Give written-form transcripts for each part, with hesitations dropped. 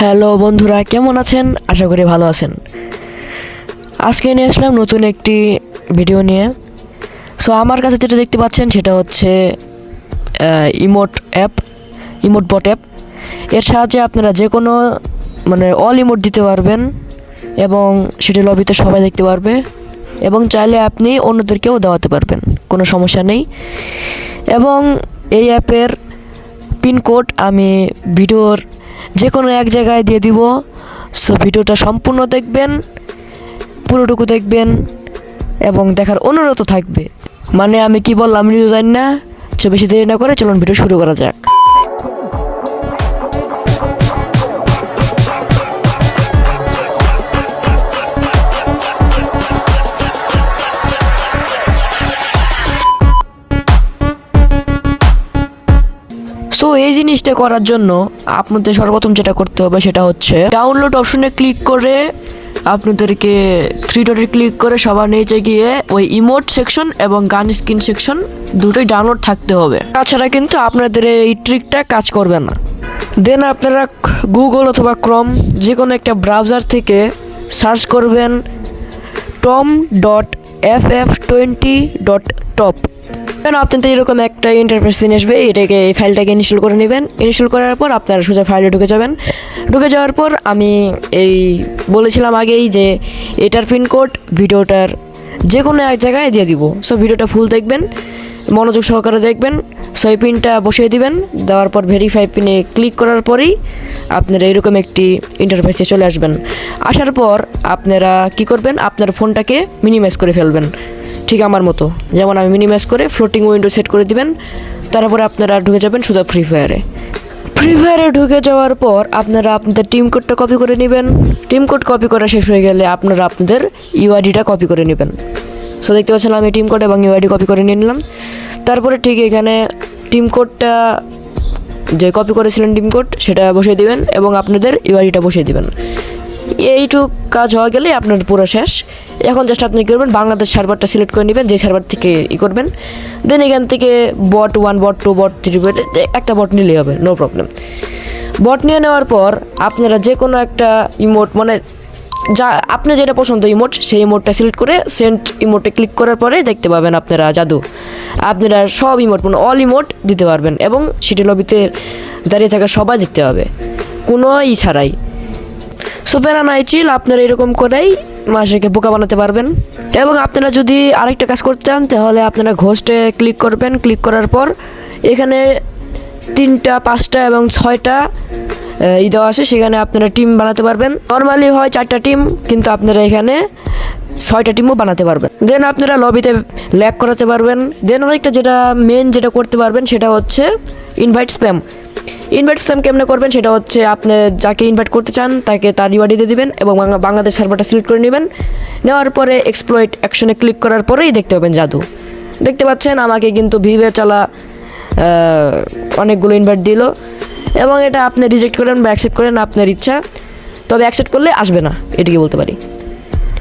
Hello বন্ধুরা, কেমন আছেন? আশা করি ভালো আছেন। আজকে নিয়ে আসলাম নতুন একটি ভিডিও নিয়ে। সো আমার কাছে যেটা দেখতে পাচ্ছেন সেটা হচ্ছে ইমোট বট অ্যাপ। এর সাহায্যে আপনারা যে কোনো অল ইমোট দিতে পারবেন এবং সেটি লবিতে সবাই দেখতে পারবে এবং চাইলে আপনি অন্যদেরকেও দেওয়াতে পারবেন, কোনো সমস্যা নেই। এবং এই অ্যাপের পিনকোড আমি ভিডিওর যে কোনো এক জায়গায় দিয়ে দিব। সো ভিডিওটা সম্পূর্ণ দেখবেন, পুরোটুকু দেখবেন এবং দেখার অনুরোধ থাকবে। আমি কি বললাম নিজেও জানি না। সো বেশি দেরি না করে চলুন ভিডিও শুরু করা যাক। সো এই জিনিসটা করার জন্য আপনাদের সর্বপ্রথম যেটা করতে হবে সেটা হচ্ছে ডাউনলোড অপশনে ক্লিক করে আপনাদেরকে থ্রি ডটে ক্লিক করে সবার নিচে গিয়ে ওই ইমোট সেকশন এবং গান স্ক্রিন সেকশন দুটোই ডাউনলোড থাকতে হবে। তাছাড়া কিন্তু আপনাদের এই ট্রিকটা কাজ করবে না। দেন আপনারা গুগল অথবা ক্রোম যে কোনো একটা ব্রাউজার থেকে সার্চ করবেন tom.ff20.top। আপনাদের এরকম একটা ইন্টারফেস নিয়ে আসবে। এই ফাইলটাকে ইনস্টল করে নেবেন। ইনস্টল করার পর আপনারা সোজা ফাইলে ঢুকে যাবেন। ঢুকে যাওয়ার পর আমি বলেছিলাম আগেই যে এটার পিনকোড ভিডিওটার যে কোনো এক জায়গায় দিয়ে দিব। সো ভিডিওটা ফুল দেখবেন, মনোযোগ সহকারে দেখবেন। সো এই পিনটা বসিয়ে দিবেন। দেওয়ার পর ভেরিফাই পিনে ক্লিক করার পরেই আপনারা এরকম একটি ইন্টারফেসে চলে আসবেন। আসার পর আপনারা কি করবেন, আপনার ফোনটাকে মিনিমাইজ করে ফেলবেন, ঠিক আমার মতো। যেমন আমি মিনিমাইজ করে ফ্লোটিং উইন্ডো সেট করে দিবেন। তারপরে আপনারা ঢুকে যাবেন সোজা ফ্রি ফায়ারে ঢুকে যাওয়ার পর আপনারা আপনাদের টিম কোডটা কপি করে নেবেন। টিম কোড কপি করা শেষ হয়ে গেলে আপনারা আপনাদের ইউআইডিটা কপি করে নেবেন। সো দেখতে পাচ্ছেন আমি টিম কোড এবং ইউআইডি কপি করে নিয়ে নিলাম। তারপরে ঠিক এখানে টিম কোডটা যে কপি করেছিলেন টিম কোড সেটা বসিয়ে দিবেন এবং আপনাদের ইউআইডিটা বসিয়ে দিবেন। এইটুক কাজ হয়ে গেলে আপনার পুরো শেষ। এখন জাস্ট আপনি কী করবেন, বাংলাদেশ সার্ভারটা সিলেক্ট করে নেবেন, যে সার্ভার থেকে করবেন। দেন এখান থেকে বট 1 বট 2 বট 3 একটা বট নিলেই হবে, নো প্রবলেম। বট নিয়ে নেওয়ার পর আপনারা যে কোনো একটা ইমোট যা আপনি যেটা পছন্দ ইমোট, সেই ইমোটটা সিলেক্ট করে সেন্ড ইমোটে ক্লিক করার পরে দেখতে পাবেন আপনারা জাদু। আপনারা সব ইমোট অল ইমোট দিতে পারবেন এবং সেটি লবিতে দাঁড়িয়ে থাকা সবাই দেখতে পাবে, কোনো ছাড়াই। সো প্যারা নাই, চিল। আপনারা এরকম করেই মাসেকে বোকা বানাতে পারবেন। এবং আপনারা যদি আরেকটা কাজ করতে চান তাহলে আপনারা ঘোস্টে ক্লিক করবেন। ক্লিক করার পর এখানে 3টা 5টা এবং 6টা দেওয়া আছে, সেখানে আপনারা টিম বানাতে পারবেন। নর্মালি হয় 4টা টিম, কিন্তু আপনারা এখানে 6টা টিমও বানাতে পারবেন। দেন আপনারা লবিতে ল্যাগ করাতে পারবেন। দেন আরেকটা যেটা করতে পারবেন সেটা হচ্ছে ইনভাইট স্প্যাম কেমনে করবেন সেটা হচ্ছে আপনি যাকে ইনভাইট করতে চান তাকে তার ইউআইডি দিয়ে দিবেন এবং বাংলাদেশ সার্ভারটা সিলেক্ট করে নেবেন। নেওয়ার পরে এক্সপ্লয়েট অ্যাকশনে ক্লিক করার পরেই দেখতে পাবেন জাদু। দেখতে পাচ্ছেন আমাকে কিন্তু ভিভে চালা অনেকগুলো ইনভাইট দিল এবং এটা আপনি রিজেক্ট করেন বা অ্যাকসেপ্ট করেন আপনার ইচ্ছা। তবে অ্যাকসেপ্ট করলে আসবে না, এটিকে বলতে পারি।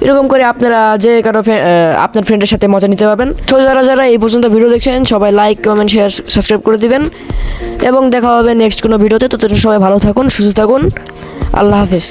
এরকম করে আপনারা যে কারো আপনার ফ্রেন্ডের সাথে মজা নিতে পারবেন। তো যারা এই পর্যন্ত ভিডিও দেখছেন সবাই লাইক, কমেন্ট, শেয়ার, সাবস্ক্রাইব করে দিবেন এবং দেখা হবে নেক্সট কোনো ভিডিওতে। ততদিন সবাই ভালো থাকুন, সুস্থ থাকুন। আল্লাহ হাফেজ।